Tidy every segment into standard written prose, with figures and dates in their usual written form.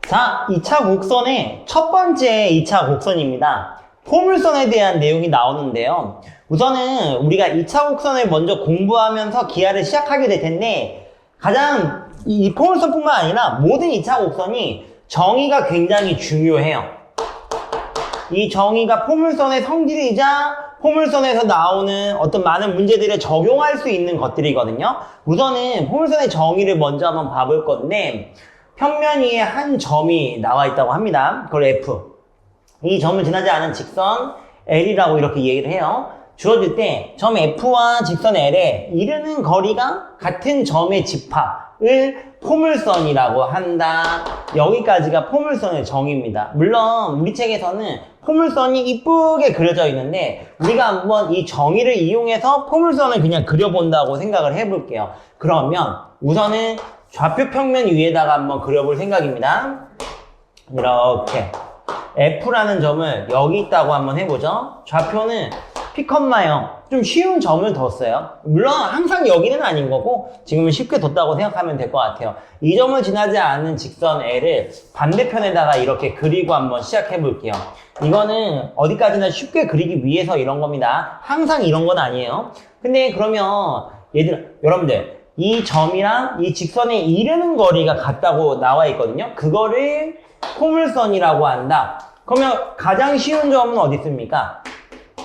자, 2차 곡선의 첫 번째 2차 곡선입니다. 포물선에 대한 내용이 나오는데요. 우선은 우리가 2차 곡선을 먼저 공부하면서 기하를 시작하게 될 텐데, 가장 이 포물선뿐만 아니라 모든 2차 곡선이 정의가 굉장히 중요해요. 이 정의가 포물선의 성질이자 포물선에서 나오는 어떤 많은 문제들에 적용할 수 있는 것들이거든요. 우선은 포물선의 정의를 먼저 한번 봐볼 건데, 평면 위에 한 점이 나와 있다고 합니다. 그걸 F. 이 점을 지나지 않은 직선 L이라고 이렇게 얘기를 해요. 주어질 때 점 F와 직선 L에 이르는 거리가 같은 점의 집합을 포물선이라고 한다. 여기까지가 포물선의 정의입니다. 물론 우리 책에서는 포물선이 이쁘게 그려져 있는데, 우리가 한번 이 정의를 이용해서 포물선을 그냥 그려본다고 생각을 해볼게요. 그러면 우선은 좌표 평면 위에다가 한번 그려볼 생각입니다. 이렇게 F라는 점을 여기 있다고 한번 해보죠. 좌표는 P, 0 좀 쉬운 점을 뒀어요. 물론 항상 여기는 아닌 거고 지금은 쉽게 뒀다고 생각하면 될 것 같아요. 이 점을 지나지 않는 직선 L을 반대편에다가 이렇게 그리고 한번 시작해 볼게요. 이거는 어디까지나 쉽게 그리기 위해서 이런 겁니다. 항상 이런 건 아니에요. 근데 그러면 여러분들 이 점이랑 이 직선에 이르는 거리가 같다고 나와 있거든요. 그거를 포물선이라고 한다. 그러면 가장 쉬운 점은 어디 있습니까?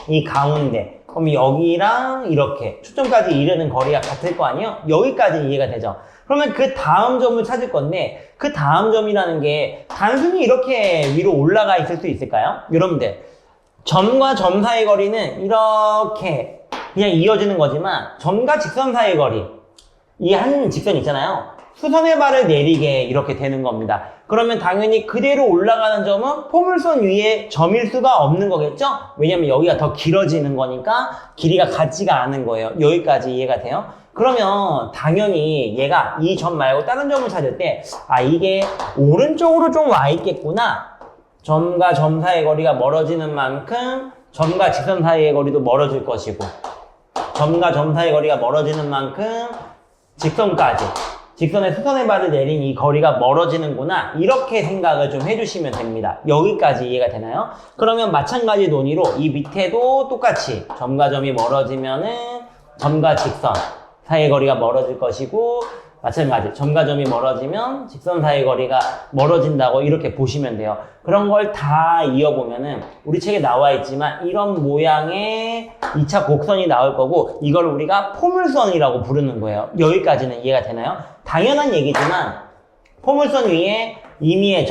이 가운데. 그럼 여기랑 이렇게 초점까지 이르는 거리가 같을 거 아니에요? 여기까지 이해가 되죠. 그러면 그 다음 점을 찾을 건데, 그 다음 점이라는 게 단순히 이렇게 위로 올라가 있을 수 있을까요? 여러분들, 점과 점 사이의 거리는 이렇게 그냥 이어지는 거지만, 점과 직선 사이의 거리, 이 한 직선 있잖아요. 수선의 발을 내리게 이렇게 되는 겁니다. 그러면 당연히 그대로 올라가는 점은 포물선 위에 점일 수가 없는 거겠죠? 왜냐면 여기가 더 길어지는 거니까 길이가 같지가 않은 거예요. 여기까지 이해가 돼요? 그러면 당연히 얘가 이 점 말고 다른 점을 찾을 때, 아, 이게 오른쪽으로 좀 와 있겠구나. 점과 점 사이의 거리가 멀어지는 만큼 점과 직선 사이의 거리도 멀어질 것이고, 점과 점 사이의 거리가 멀어지는 만큼 직선까지, 직선에 수선의 발을 내린 이 거리가 멀어지는구나, 이렇게 생각을 좀 해주시면 됩니다. 여기까지 이해가 되나요? 그러면 마찬가지 논의로 이 밑에도 똑같이 점과 점이 멀어지면은 점과 직선 사이의 거리가 멀어질 것이고, 마찬가지 점과 점이 멀어지면 직선 사이의 거리가 멀어진다고 이렇게 보시면 돼요. 그런 걸 다 이어보면은 우리 책에 나와 있지만 이런 모양의 2차 곡선이 나올 거고, 이걸 우리가 포물선이라고 부르는 거예요. 여기까지는 이해가 되나요? 당연한 얘기지만 포물선 위에 임의의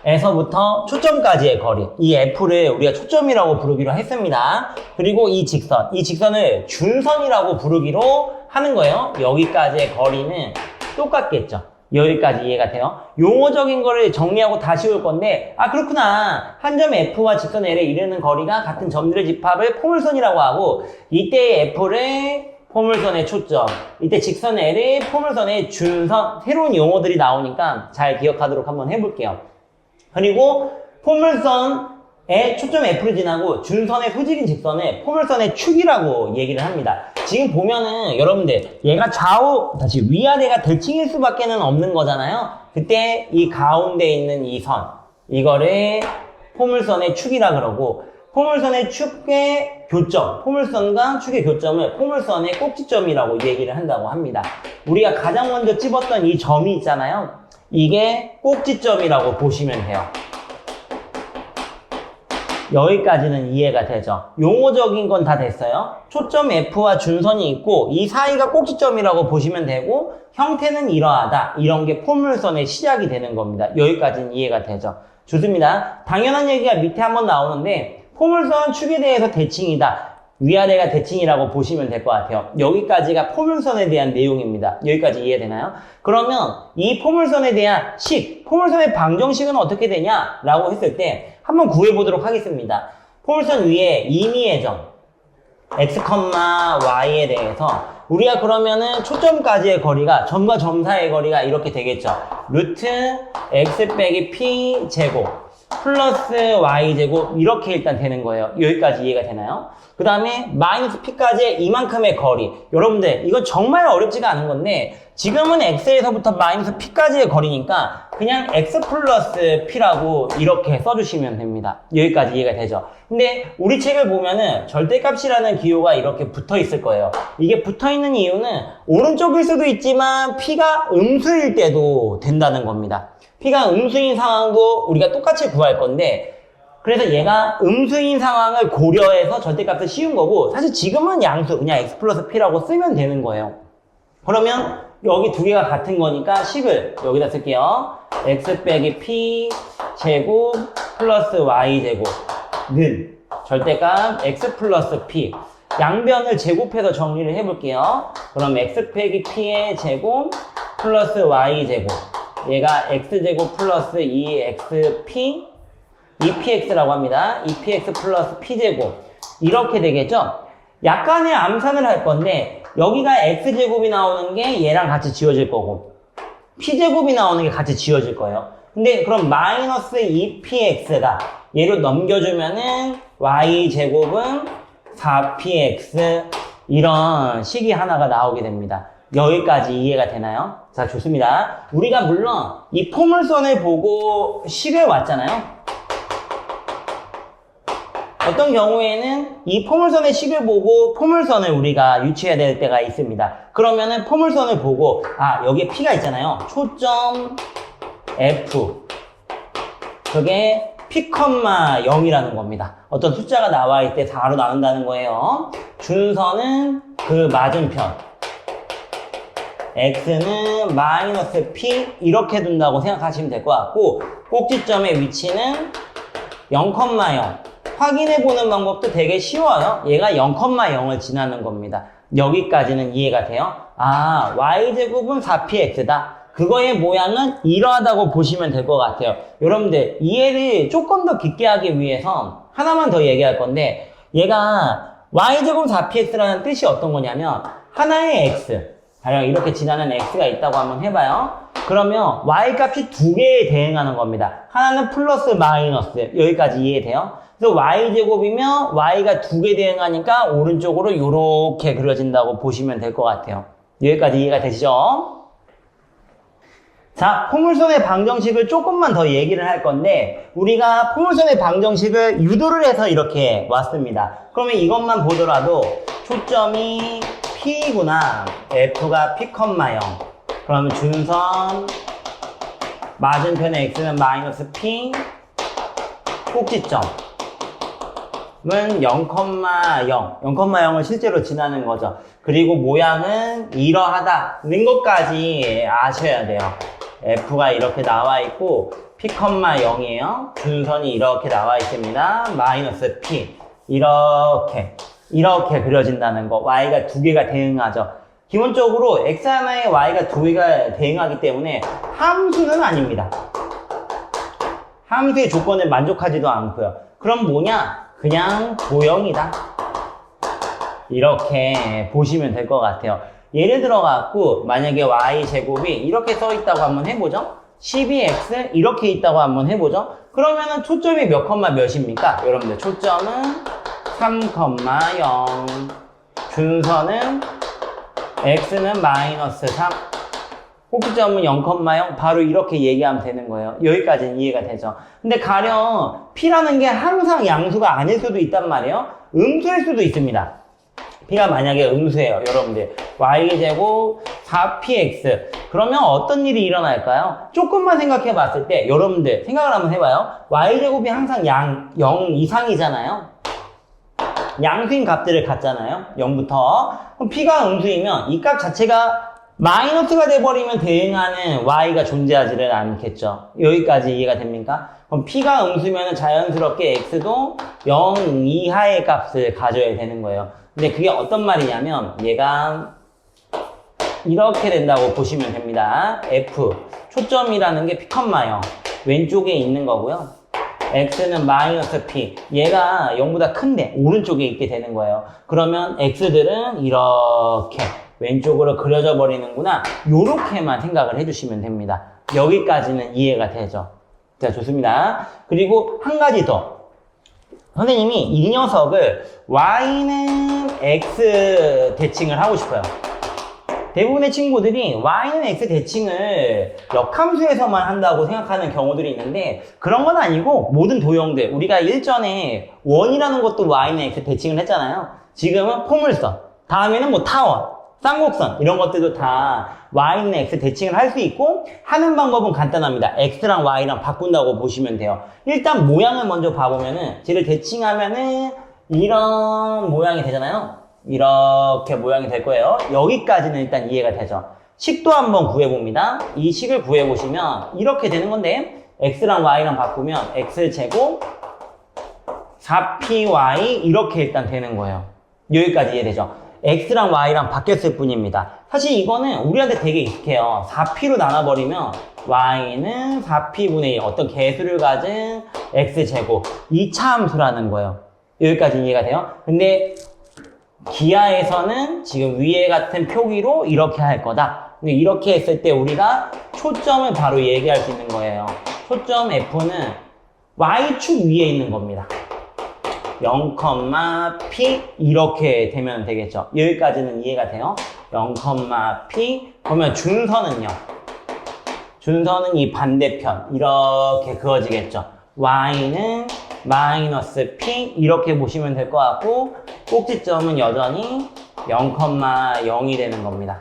점에서부터 초점까지의 거리, 이 F를 우리가 초점이라고 부르기로 했습니다. 그리고 이 직선을 준선이라고 부르기로 하는 거예요. 여기까지의 거리는 똑같겠죠. 여기까지 이해가 돼요? 용어적인 거를 정리하고 다시 올 건데, 아, 그렇구나. 한 점 F와 직선 L에 이르는 거리가 같은 점들의 집합을 포물선이라고 하고, 이때의 F를 포물선의 초점, 이때 직선 L을 포물선의 준선, 새로운 용어들이 나오니까 잘 기억하도록 한번 해볼게요. 그리고 포물선의 초점 F를 지나고 준선의 소직인 직선을 포물선의 축이라고 얘기를 합니다. 지금 보면은 여러분들, 얘가 다시 위아래가 대칭일 수밖에는 없는 거잖아요. 그때 이 가운데 있는 이 선, 이거를 포물선의 축이라 그러고, 포물선의 축의 교점, 포물선과 축의 교점을 포물선의 꼭지점이라고 얘기를 한다고 합니다. 우리가 가장 먼저 찝었던 이 점이 있잖아요. 이게 꼭지점이라고 보시면 돼요. 여기까지는 이해가 되죠? 용어적인 건 다 됐어요. 초점 F와 준선이 있고 이 사이가 꼭지점이라고 보시면 되고, 형태는 이러하다. 이런 게 포물선의 시작이 되는 겁니다. 여기까지는 이해가 되죠? 좋습니다. 당연한 얘기가 밑에 한번 나오는데, 포물선 축에 대해서 대칭이다. 위아래가 대칭이라고 보시면 될 것 같아요. 여기까지가 포물선에 대한 내용입니다. 여기까지 이해되나요? 그러면 이 포물선에 대한 포물선의 방정식은 어떻게 되냐라고 했을 때 한번 구해보도록 하겠습니다. 포물선 위에 임의의 점 x, y에 대해서 우리가 그러면은 초점까지의 거리가, 점과 점 사이의 거리가 이렇게 되겠죠. 루트 x 빼기 p 제곱. 플러스 y제곱 이렇게 일단 되는 거예요. 여기까지 이해가 되나요? 그 다음에 마이너스 p까지의 이만큼의 거리. 여러분들 이건 정말 어렵지가 않은 건데 지금은 x에서부터 마이너스 p까지의 거리니까 그냥 x 플러스 p라고 이렇게 써주시면 됩니다. 여기까지 이해가 되죠? 근데 우리 책을 보면은 절대값이라는 기호가 이렇게 붙어 있을 거예요. 이게 붙어 있는 이유는 오른쪽일 수도 있지만 p가 음수일 때도 된다는 겁니다. p가 음수인 상황도 우리가 똑같이 구할 건데 그래서 얘가 음수인 상황을 고려해서 절대값을 씌운 거고 사실 지금은 양수 그냥 x 플러스 p라고 쓰면 되는 거예요. 그러면 여기 두 개가 같은 거니까 10을 여기다 쓸게요. x 빼기 p 제곱 플러스 y 제곱는 절대값 x 플러스 p 양변을 제곱해서 정리를 해볼게요. 그럼 x 빼기 p의 제곱 플러스 y 제곱 얘가 x제곱 플러스 2xp 2px라고 합니다. 2px 플러스 p제곱 이렇게 되겠죠? 약간의 암산을 할 건데 여기가 x제곱이 나오는 게 얘랑 같이 지워질 거고 p제곱이 나오는 게 같이 지워질 거예요. 근데 그럼 마이너스 2px가 얘로 넘겨주면은 y제곱은 4px 이런 식이 하나가 나오게 됩니다. 여기까지 이해가 되나요? 자, 좋습니다. 우리가 물론 이 포물선을 보고 식을 왔잖아요. 어떤 경우에는 이 포물선의 식을 보고 포물선을 우리가 유추해야 될 때가 있습니다. 그러면은 포물선을 보고 여기에 P가 있잖아요. 초점 F 그게 P, 0이라는 겁니다. 어떤 숫자가 나와 있을 때 4로 나눈다는 거예요. 준선은 그 맞은편 X는 마이너스 P 이렇게 둔다고 생각하시면 될 것 같고 꼭지점의 위치는 0,0 확인해보는 방법도 되게 쉬워요. 얘가 0,0을 지나는 겁니다. 여기까지는 이해가 돼요? y제곱은 4px다. 그거의 모양은 이러하다고 보시면 될 것 같아요. 여러분들 이해를 조금 더 깊게 하기 위해서 하나만 더 얘기할 건데 얘가 y제곱 4px라는 뜻이 어떤 거냐면 하나의 x 가령 이렇게 지나는 x가 있다고 한번 해봐요. 그러면 y값이 두 개에 대응하는 겁니다. 하나는 플러스 마이너스 여기까지 이해돼요? 그래서 y제곱이면 y가 두 개 대응하니까 오른쪽으로 이렇게 그려진다고 보시면 될 것 같아요. 여기까지 이해가 되시죠? 자, 포물선의 방정식을 조금만 더 얘기를 할 건데 우리가 포물선의 방정식을 유도를 해서 이렇게 왔습니다. 그러면 이것만 보더라도 초점이 P구나. F가 P, 0 그러면 준선 맞은편의 X는 마이너스 P 꼭지점 은 0,0 0,0을 실제로 지나는 거죠. 그리고 모양은 이러하다는 것까지 아셔야 돼요. F가 이렇게 나와 있고 P, 0이에요. 준선이 이렇게 나와 있습니다. 마이너스 P 이렇게 그려진다는 거. Y가 두 개가 대응하죠. 기본적으로 X 하나에 Y가 두 개가 대응하기 때문에 함수는 아닙니다. 함수의 조건을 만족하지도 않고요. 그럼 뭐냐? 그냥 도형이다. 이렇게 보시면 될 것 같아요. 예를 들어 갖고 만약에 y제곱이 이렇게 써 있다고 한번 해보죠. 12x 이렇게 있다고 한번 해보죠. 그러면은 초점이 몇 컴마 몇입니까? 여러분들 초점은 3,0 준선은 x는 마이너스 3 꼭지점은 0,0 바로 이렇게 얘기하면 되는 거예요. 여기까지는 이해가 되죠. 근데 가령 P라는 게 항상 양수가 아닐 수도 있단 말이에요. 음수일 수도 있습니다. P가 만약에 음수예요. 여러분들 y제곱 4px 그러면 어떤 일이 일어날까요? 조금만 생각해 봤을 때 여러분들 생각을 한번 해봐요. y제곱이 항상 0 이상이잖아요. 양수인 값들을 갖잖아요. 0부터 그럼 P가 음수이면 이 값 자체가 마이너스가 돼버리면 대응하는 y가 존재하지를 않겠죠. 여기까지 이해가 됩니까? 그럼 P가 음수면 자연스럽게 x도 0 이하의 값을 가져야 되는 거예요. 근데 그게 어떤 말이냐면 얘가 이렇게 된다고 보시면 됩니다. F 초점이라는 게 P, 0 왼쪽에 있는 거고요. x는 마이너스 P 얘가 0보다 큰데 오른쪽에 있게 되는 거예요. 그러면 x들은 이렇게 왼쪽으로 그려져 버리는구나. 요렇게만 생각을 해주시면 됩니다. 여기까지는 이해가 되죠. 자, 좋습니다. 그리고 한 가지 더. 선생님이 이 녀석을 y는 x 대칭을 하고 싶어요. 대부분의 친구들이 y는 x 대칭을 역함수에서만 한다고 생각하는 경우들이 있는데 그런 건 아니고 모든 도형들 우리가 일전에 원이라는 것도 y는 x 대칭을 했잖아요. 지금은 포물선, 다음에는 뭐 타원, 쌍곡선 이런 것들도 다 y는 x 대칭을 할 수 있고 하는 방법은 간단합니다. x랑 y랑 바꾼다고 보시면 돼요. 일단 모양을 먼저 봐보면은 쟤를 대칭하면은 이런 모양이 되잖아요. 이렇게 모양이 될 거예요. 여기까지는 일단 이해가 되죠. 식도 한번 구해봅니다. 이 식을 구해보시면 이렇게 되는 건데 x랑 y랑 바꾸면 x제곱 4py 이렇게 일단 되는 거예요. 여기까지 이해되죠? x랑 y랑 바뀌었을 뿐입니다. 사실 이거는 우리한테 되게 익숙해요. 4p로 나눠버리면 y는 4p분의 1 어떤 개수를 가진 x제곱 2차 함수라는 거예요. 여기까지 이해가 돼요? 근데 기하에서는 지금 위에 같은 표기로 이렇게 할 거다. 근데 이렇게 했을 때 우리가 초점을 바로 얘기할 수 있는 거예요. 초점 F는 Y축 위에 있는 겁니다. 0,P 이렇게 되면 되겠죠. 여기까지는 이해가 돼요. 0,P 그러면 준선은요. 준선은 이 반대편 이렇게 그어지겠죠. Y는 마이너스 P 이렇게 보시면 될 것 같고 꼭지점은 여전히 0,0이 되는 겁니다.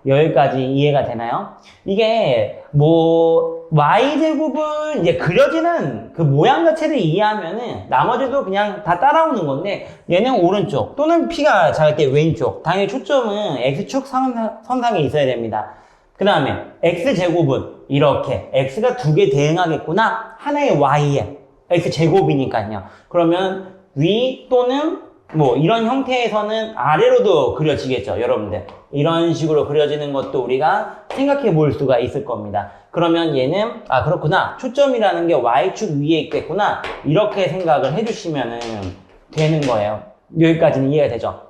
여기까지 이해가 되나요? 이게 뭐 y제곱은 이제 그려지는 그 모양 자체를 이해하면은 나머지도 그냥 다 따라오는 건데 얘는 오른쪽 또는 P가 작을 때 왼쪽 당연히 초점은 x축 선상에 있어야 됩니다. 그 다음에 x제곱은 이렇게 x가 두 개 대응하겠구나 하나의 y에 x제곱이니까요. 그러면 위 또는 뭐 이런 형태에서는 아래로도 그려지겠죠. 여러분들 이런 식으로 그려지는 것도 우리가 생각해 볼 수가 있을 겁니다. 그러면 얘는 아 그렇구나 초점이라는 게 y축 위에 있겠구나 이렇게 생각을 해주시면 되는 거예요. 여기까지는 이해가 되죠.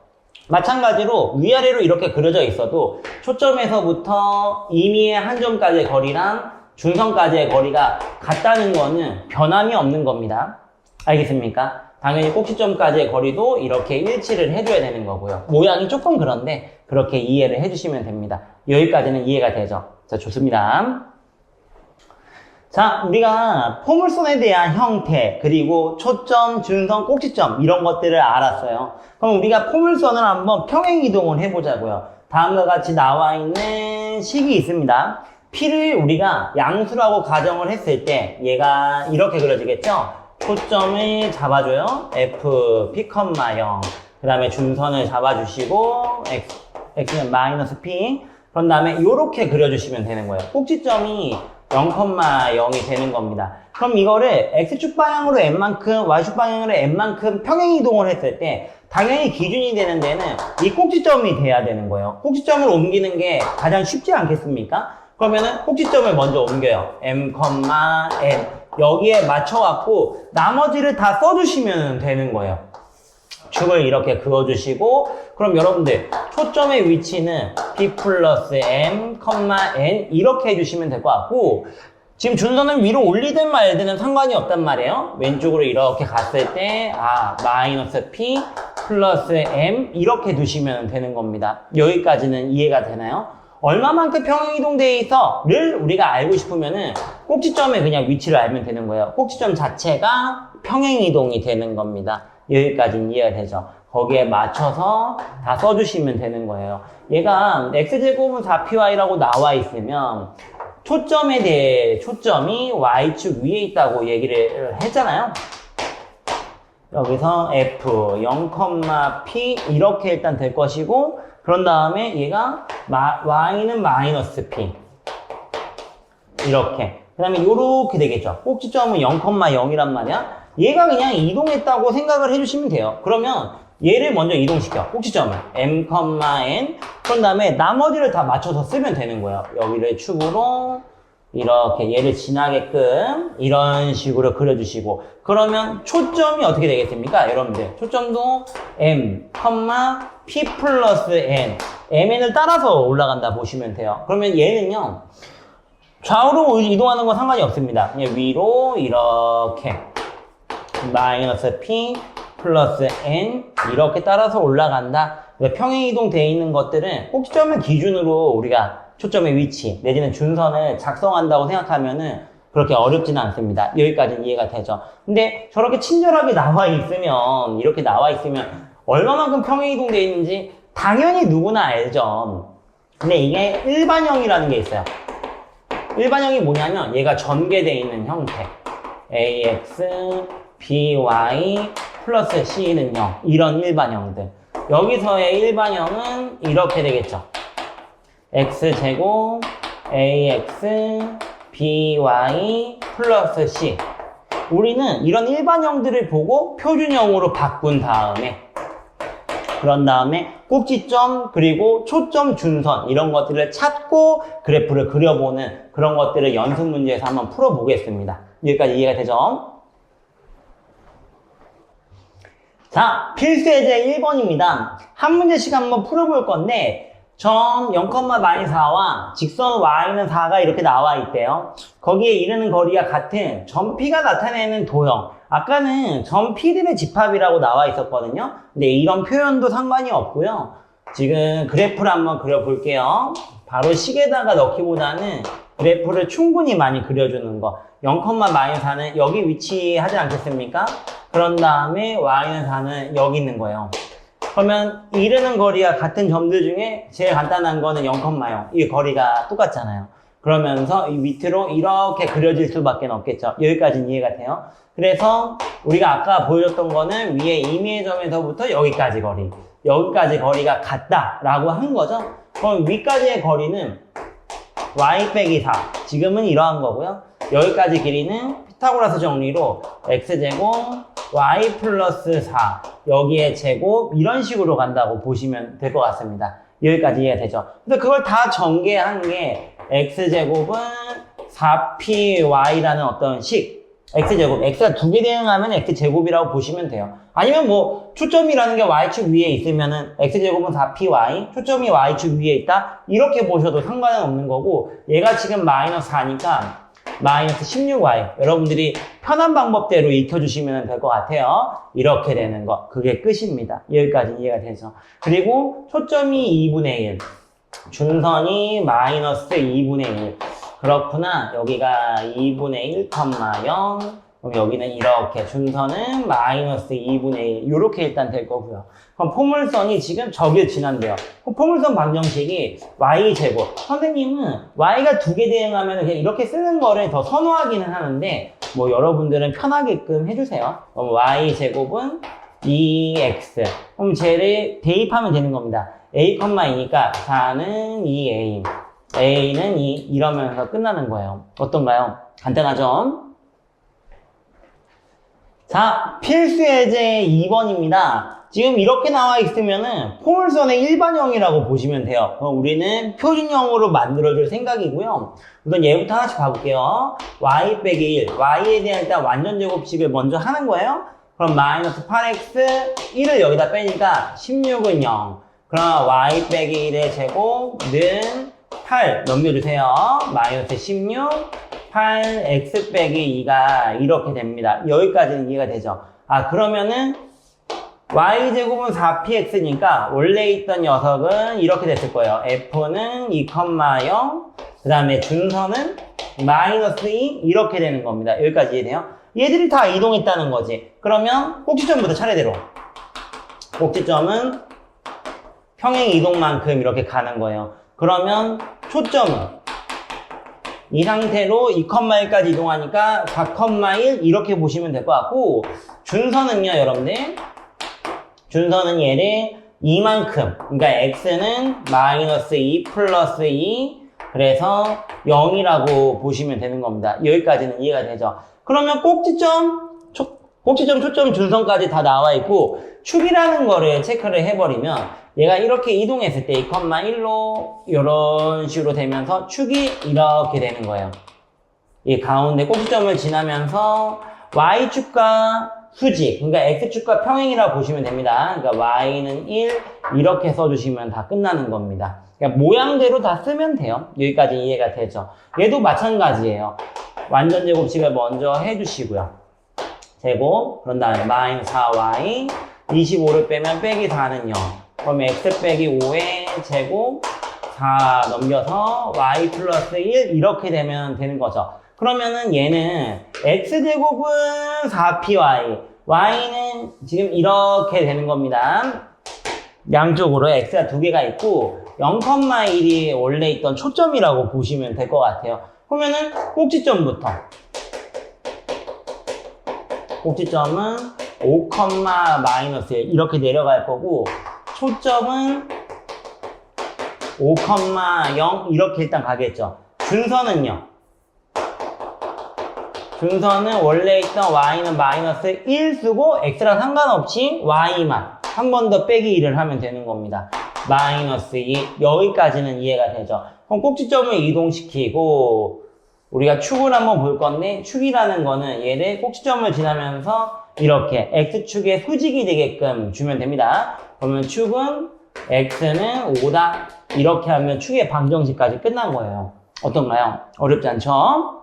마찬가지로 위아래로 이렇게 그려져 있어도 초점에서부터 임의의 한 점까지의 거리랑 중선까지의 거리가 같다는 거는 변함이 없는 겁니다. 알겠습니까? 당연히 꼭지점까지의 거리도 이렇게 일치를 해줘야 되는 거고요. 모양이 조금 그런데 그렇게 이해를 해주시면 됩니다. 여기까지는 이해가 되죠? 자, 좋습니다. 자, 우리가 포물선에 대한 형태, 그리고 초점, 준선, 꼭지점 이런 것들을 알았어요. 그럼 우리가 포물선을 한번 평행이동을 해보자고요. 다음과 같이 나와 있는 식이 있습니다. P를 우리가 양수라고 가정을 했을 때 얘가 이렇게 그려지겠죠? 초점을 잡아줘요. F, P, 0. 그 다음에 준선을 잡아주시고 X는 마이너스 P 그런 다음에 이렇게 그려주시면 되는 거예요. 꼭지점이 0,0이 되는 겁니다. 그럼 이거를 X축 방향으로 N만큼, Y축 방향으로 N만큼 평행이동을 했을 때 당연히 기준이 되는 데는 이 꼭지점이 돼야 되는 거예요. 꼭지점을 옮기는 게 가장 쉽지 않겠습니까? 그러면은 꼭지점을 먼저 옮겨요. M, N 여기에 맞춰갖고 나머지를 다 써주시면 되는 거예요. 축을 이렇게 그어주시고 그럼 여러분들 초점의 위치는 P 플러스 M, N 이렇게 해주시면 될 것 같고 지금 준선을 위로 올리든 말든 상관이 없단 말이에요. 왼쪽으로 이렇게 갔을 때 마이너스 P 플러스 M 이렇게 두시면 되는 겁니다. 여기까지는 이해가 되나요? 얼마만큼 평행이동되어 있어를 우리가 알고 싶으면은 꼭지점에 그냥 위치를 알면 되는 거예요. 꼭지점 자체가 평행이동이 되는 겁니다. 여기까지는 이해가 되죠. 거기에 맞춰서 다 써주시면 되는 거예요. 얘가 x제곱은 4py라고 나와 있으면 초점에 대해 초점이 y축 위에 있다고 얘기를 했잖아요. 여기서 f 0,p 이렇게 일단 될 것이고 그런 다음에 얘가 y는 마이너스 p 이렇게 그 다음에 요렇게 되겠죠. 꼭지점은 0,0이란 말이야. 얘가 그냥 이동했다고 생각을 해주시면 돼요. 그러면 얘를 먼저 이동시켜. 꼭지점을 M, N 그런 다음에 나머지를 다 맞춰서 쓰면 되는 거예요. 여기를 축으로 이렇게 얘를 지나게끔 이런 식으로 그려주시고 그러면 초점이 어떻게 되겠습니까? 여러분들 초점도 M, P 플러스 N MN을 따라서 올라간다 보시면 돼요. 그러면 얘는요 좌우로 이동하는 건 상관이 없습니다. 그냥 위로 이렇게 마이너스 p 플러스 n 이렇게 따라서 올라간다. 평행 이동되어 있는 것들은 꼭지점을 기준으로 우리가 초점의 위치 내지는 준선을 작성한다고 생각하면은 그렇게 어렵지는 않습니다. 여기까지는 이해가 되죠. 근데 저렇게 친절하게 나와 있으면, 이렇게 나와 있으면 얼마만큼 평행 이동되어 있는지 당연히 누구나 알죠. 근데 이게 일반형이라는 게 있어요. 일반형이 뭐냐면 얘가 전개되어 있는 형태. ax, by, 플러스 c는 0. 이런 일반형들. 여기서의 일반형은 이렇게 되겠죠. x제곱, ax, by, 플러스 c. 우리는 이런 일반형들을 보고 표준형으로 바꾼 다음에 그런 다음에 꼭지점 그리고 초점 준선 이런 것들을 찾고 그래프를 그려보는 그런 것들을 연습 문제에서 한번 풀어보겠습니다. 여기까지 이해가 되죠? 자, 필수 예제 1번입니다. 한 문제씩 한번 풀어볼 건데 점 0,-4와 직선 y는 4가 이렇게 나와 있대요. 거기에 이르는 거리가 같은 점 P가 나타내는 도형. 아까는 점 P들의 집합이라고 나와 있었거든요. 근데 이런 표현도 상관이 없고요. 지금 그래프를 한번 그려볼게요. 바로 식에다가 넣기보다는 그래프를 충분히 많이 그려주는 거. 0,-4는 여기 위치하지 않겠습니까? 그런 다음에 y는 4는 여기 있는 거예요. 그러면 이르는 거리가 같은 점들 중에 제일 간단한 거는 0,0. 이 거리가 똑같잖아요. 그러면서 이 밑으로 이렇게 그려질 수밖에 없겠죠. 여기까지는 이해가 돼요. 그래서 우리가 아까 보여줬던 거는 위에 임의의 점에서부터 여기까지 거리. 여기까지 거리가 같다라고 한 거죠. 그럼 위까지의 거리는 y 빼기 4. 지금은 이러한 거고요. 여기까지 길이는 피타고라스 정리로 x제곱 y 플러스 4 여기에 제곱 이런 식으로 간다고 보시면 될 것 같습니다. 여기까지 이해가 되죠? 근데 그걸 다 전개한 게 x제곱은 4py라는 어떤 식 x제곱, x가 두 개 대응하면 x제곱이라고 보시면 돼요. 아니면 뭐 초점이라는 게 y축 위에 있으면은 x제곱은 4py, 초점이 y축 위에 있다 이렇게 보셔도 상관은 없는 거고 얘가 지금 마이너스 4니까 마이너스 16y 여러분들이 편한 방법대로 익혀주시면 될 것 같아요. 이렇게 되는 거 그게 끝입니다. 여기까지 이해가 되죠. 그리고 초점이 2분의 1 준선이 마이너스 2분의 1 그렇구나. 여기가 2분의 1,0 그럼 여기는 이렇게 준선은 마이너스 2분의 1 이렇게 일단 될 거고요. 그럼 포물선이 지금 저길 지난대요. 그럼 포물선 방정식이 y제곱. 선생님은 y가 두 개 대응하면 그냥 이렇게 쓰는 거를 더 선호하기는 하는데 뭐 여러분들은 편하게끔 해주세요. 그럼 y제곱은 2x. 그럼 쟤를 대입하면 되는 겁니다. a,2니까 4는 2a. a는 2 이러면서 끝나는 거예요. 어떤가요? 간단하죠? 자, 필수 예제 2번입니다. 지금 이렇게 나와 있으면은 포물선의 일반형이라고 보시면 돼요. 그럼 우리는 표준형으로 만들어줄 생각이고요. 우선 얘부터 하나씩 봐볼게요. y 빼기 1. y에 대한 일단 완전 제곱식을 먼저 하는 거예요. 그럼 마이너스 8x 1을 여기다 빼니까 16은 0. 그럼 y 빼기 1의 제곱은 8 넘겨주세요. 마이너스 16 8x 빼기 2가 이렇게 됩니다. 여기까지는 이해가 되죠. 아 그러면은 y제곱은 4px니까 원래 있던 녀석은 이렇게 됐을 거예요. f는 2,0 그 다음에 준선은 마이너스 2 이렇게 되는 겁니다. 여기까지 이해돼요? 얘들이 다 이동했다는 거지. 그러면 꼭지점부터 차례대로 꼭지점은 평행 이동만큼 이렇게 가는 거예요. 그러면 초점은 이 상태로 2,1까지 이동하니까 4,1 이렇게 보시면 될 것 같고 준선은요 여러분들 준선은 얘를 이만큼 그러니까 x는 마이너스 2 플러스 2 그래서 0이라고 보시면 되는 겁니다. 여기까지는 이해가 되죠. 그러면 꼭지점, 초점, 준선까지 다 나와 있고 축이라는 거를 체크를 해버리면 얘가 이렇게 이동했을 때 2,1로 이런 식으로 되면서 축이 이렇게 되는 거예요. 이 가운데 꼭지점을 지나면서 y축과 수직, 그러니까 x축과 평행이라고 보시면 됩니다. 그러니까 y는 1 이렇게 써주시면 다 끝나는 겁니다. 그러니까 모양대로 다 쓰면 돼요. 여기까지 이해가 되죠. 얘도 마찬가지예요. 완전 제곱식을 먼저 해주시고요. 제곱, 그런 다음에 마이너스 4y, 25를 빼면 빼기 4는 0. 그럼 x 빼기 5의 제곱, 4 넘겨서 y 플러스 1 이렇게 되면 되는 거죠. 그러면은 얘는 x제곱은 4py, y는 지금 이렇게 되는 겁니다. 양쪽으로 x가 두 개가 있고 0,1이 원래 있던 초점이라고 보시면 될 것 같아요. 그러면은 꼭지점부터 꼭지점은 5, 마이너스 1 이렇게 내려갈 거고 초점은 5,0 이렇게 일단 가겠죠. 준선은요. 준선은 원래 있던 y는 마이너스 1 쓰고 x랑 상관없이 y만 한 번 더 빼기 1을 하면 되는 겁니다. 마이너스 2 여기까지는 이해가 되죠. 그럼 꼭지점을 이동시키고 우리가 축을 한번 볼 건데 축이라는 거는 얘를 꼭지점을 지나면서 이렇게 x축의 수직이 되게끔 주면 됩니다. 그러면 축은 x는 5다 이렇게 하면 축의 방정식까지 끝난 거예요. 어떤가요? 어렵지 않죠?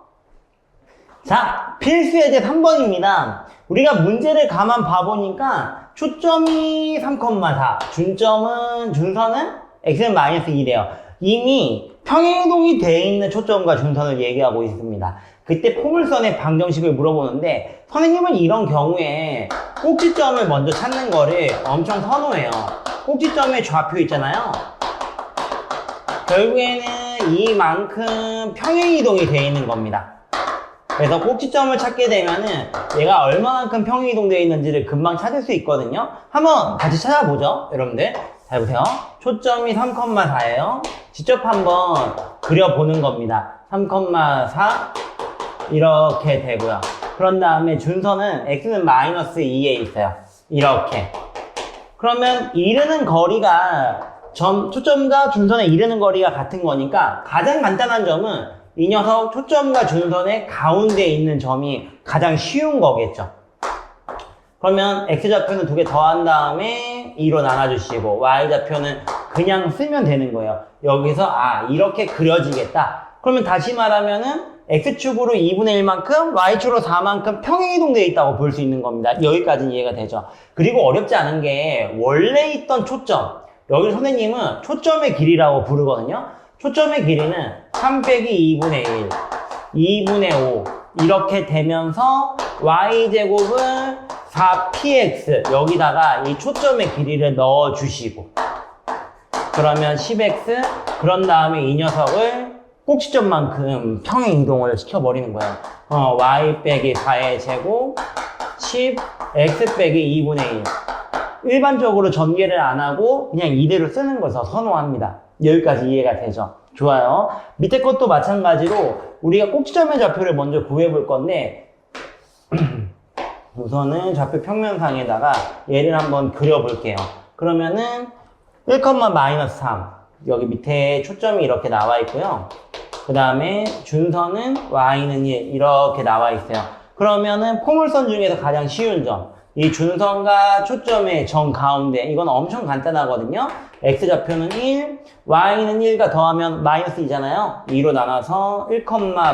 자, 필수 예제 3번입니다. 우리가 문제를 가만 봐보니까 초점이 3,4, 준선은 x는 마이너스 2래요. 이미 평행이동이 되어 있는 초점과 준선을 얘기하고 있습니다. 그때 포물선의 방정식을 물어보는데 선생님은 이런 경우에 꼭지점을 먼저 찾는 거를 엄청 선호해요. 꼭지점의 좌표 있잖아요. 결국에는 이만큼 평행이동이 되어 있는 겁니다. 그래서 꼭지점을 찾게 되면은 얘가 얼마만큼 평행이동되어 있는지를 금방 찾을 수 있거든요. 한번 같이 찾아보죠, 여러분들. 잘 보세요. 초점이 3,4예요. 직접 한번 그려보는 겁니다. 3,4 이렇게 되고요. 그런 다음에 준선은 x는 마이너스 2에 있어요. 이렇게. 그러면 이르는 거리가 초점과 준선에 이르는 거리가 같은 거니까 가장 간단한 점은 이 녀석 초점과 준선의 가운데에 있는 점이 가장 쉬운 거겠죠. 그러면 x좌표는 두 개 더한 다음에 2로 나눠주시고 y좌표는 그냥 쓰면 되는 거예요. 여기서 이렇게 그려지겠다. 그러면 다시 말하면은 x축으로 2분의 1만큼 y축으로 4만큼 평행이동되어 있다고 볼 수 있는 겁니다. 여기까지는 이해가 되죠. 그리고 어렵지 않은 게 원래 있던 초점, 여기 선생님은 초점의 길이라고 부르거든요. 초점의 길이는 3 빼기 2분의 1, 2분의 5 이렇게 되면서 y제곱은 4px 여기다가 이 초점의 길이를 넣어주시고 그러면 10x 그런 다음에 이 녀석을 꼭지점만큼 평행이동을 시켜버리는 거예요. y 빼기 4의 제곱 10 x 빼기 2분의 1 일반적으로 전개를 안 하고 그냥 이대로 쓰는 것을 선호합니다. 여기까지 이해가 되죠? 좋아요. 밑에 것도 마찬가지로 우리가 꼭지점의 좌표를 먼저 구해볼 건데 우선은 좌표 평면상에다가 얘를 한번 그려볼게요. 그러면은 1,-3 여기 밑에 초점이 이렇게 나와 있고요. 그 다음에 준선은 y는 1 이렇게 나와 있어요. 그러면은 포물선 중에서 가장 쉬운 점 이 준선과 초점의 정 가운데 이건 엄청 간단하거든요. x좌표는 1, y는 1과 더하면 마이너스 2잖아요. 2로 나눠서 1,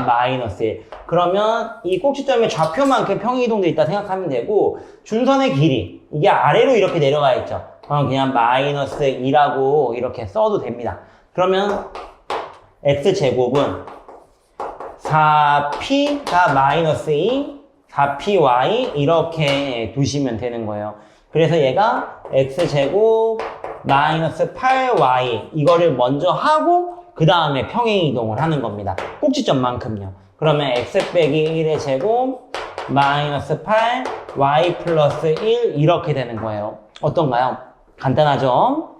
마이너스 1 그러면 이 꼭지점의 좌표만큼 평행이동되어 있다 생각하면 되고 준선의 길이 이게 아래로 이렇게 내려가 있죠. 그럼 그냥 마이너스 2라고 이렇게 써도 됩니다. 그러면 x제곱은 4p가 마이너스 2 4py 이렇게 두시면 되는 거예요. 그래서 얘가 x제곱 마이너스 8y 이거를 먼저 하고 그 다음에 평행이동을 하는 겁니다. 꼭지점만큼요. 그러면 x 빼기 1의 제곱 마이너스 8 y 플러스 1 이렇게 되는 거예요. 어떤가요? 간단하죠?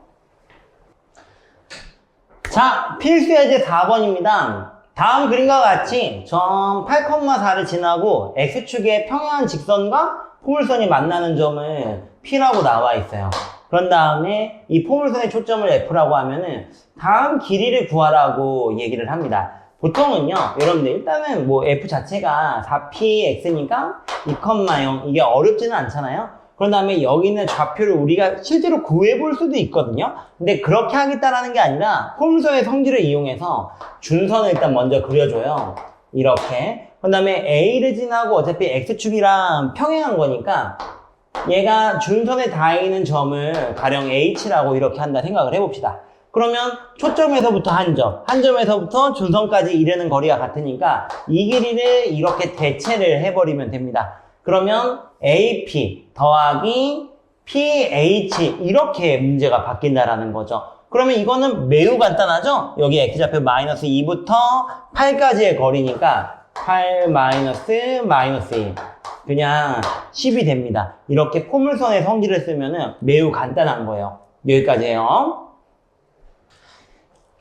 자, 필수 예제 4번입니다. 다음 그림과 같이 점 8,4를 지나고 x축의 평행한 직선과 포물선이 만나는 점을 P라고 나와 있어요. 그런 다음에 이 포물선의 초점을 F라고 하면은 다음 길이를 구하라고 얘기를 합니다. 보통은요, 여러분들 일단은 뭐 f 자체가 4px니까 2,0 이게 어렵지는 않잖아요. 그런 다음에 여기 있는 좌표를 우리가 실제로 구해볼 수도 있거든요. 근데 그렇게 하겠다라는 게 아니라 포물선의 성질을 이용해서 준선을 일단 먼저 그려줘요. 이렇게. 그 다음에 A를 지나고 어차피 X축이랑 평행한 거니까 얘가 준선에 닿는 점을 가령 H라고 이렇게 한다 생각을 해봅시다. 그러면 초점에서부터 한 점에서부터 준선까지 이르는 거리가 같으니까 이 길이를 이렇게 대체를 해버리면 됩니다. 그러면 AP 더하기 PH 이렇게 문제가 바뀐다라는 거죠. 그러면 이거는 매우 간단하죠? 여기 X좌표 마이너스 2부터 8까지의 거리니까 8 마이너스 2 그냥 10이 됩니다. 이렇게 포물선의 성질을 쓰면 매우 간단한 거예요. 여기까지예요.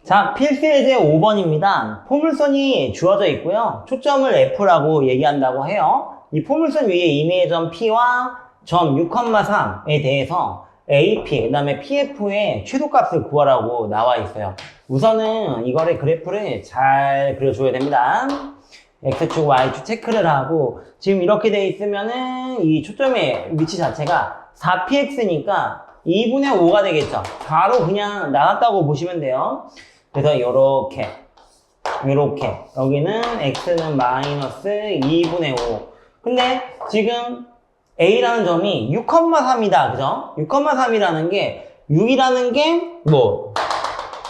자, 필수예제 5번입니다. 포물선이 주어져 있고요. 초점을 F라고 얘기한다고 해요. 이 포물선 위에 임의의 점 P와 점 6,3에 대해서 AP, 그 다음에 PF의 최소값을 구하라고 나와 있어요. 우선은 이거를 그래프를 잘 그려줘야 됩니다. X축, Y축 체크를 하고 지금 이렇게 돼 있으면은 이 초점의 위치 자체가 4px니까 2분의 5가 되겠죠. 바로 그냥 나왔다고 보시면 돼요. 그래서 요렇게 여기는 x는 마이너스 2분의 5 근데 지금 a라는 점이 6,3이다 그죠? 6,3이라는 게 6이라는 게 뭐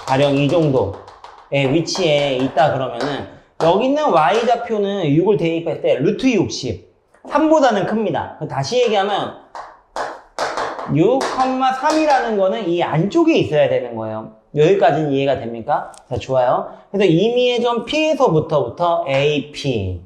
가령 이 정도의 위치에 있다 그러면은 여기 있는 y좌표는 6을 대입할 때 루트 60 3보다는 큽니다. 다시 얘기하면 6,3이라는 거는 이 안쪽에 있어야 되는 거예요. 여기까지는 이해가 됩니까? 자, 좋아요. 그래서 임의의 점 P에서부터 AP,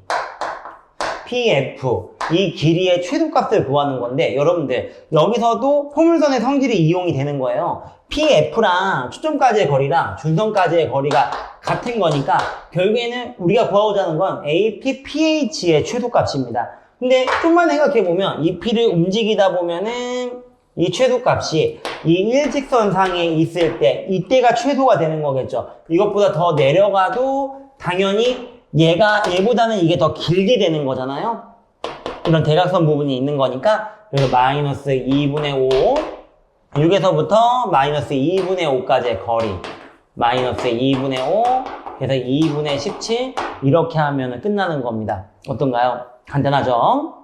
PF 이 길이의 최소값을 구하는 건데 여러분들 여기서도 포물선의 성질이 이용이 되는 거예요. PF랑 초점까지의 거리랑 준선까지의 거리가 같은 거니까 결국에는 우리가 구하고자 하는 건 AP, PH의 최소값입니다. 근데 좀만 생각해보면 이 P를 움직이다 보면은 이 최소값이 이 일직선상에 있을 때 이때가 최소가 되는 거겠죠. 이것보다 더 내려가도 당연히 얘보다는 이게 더 길게 되는 거잖아요. 이런 대각선 부분이 있는 거니까 그래서 마이너스 2분의 5 6에서부터 마이너스 2분의 5까지의 거리 마이너스 2분의 5 그래서 2분의 17 이렇게 하면 끝나는 겁니다. 어떤가요? 간단하죠?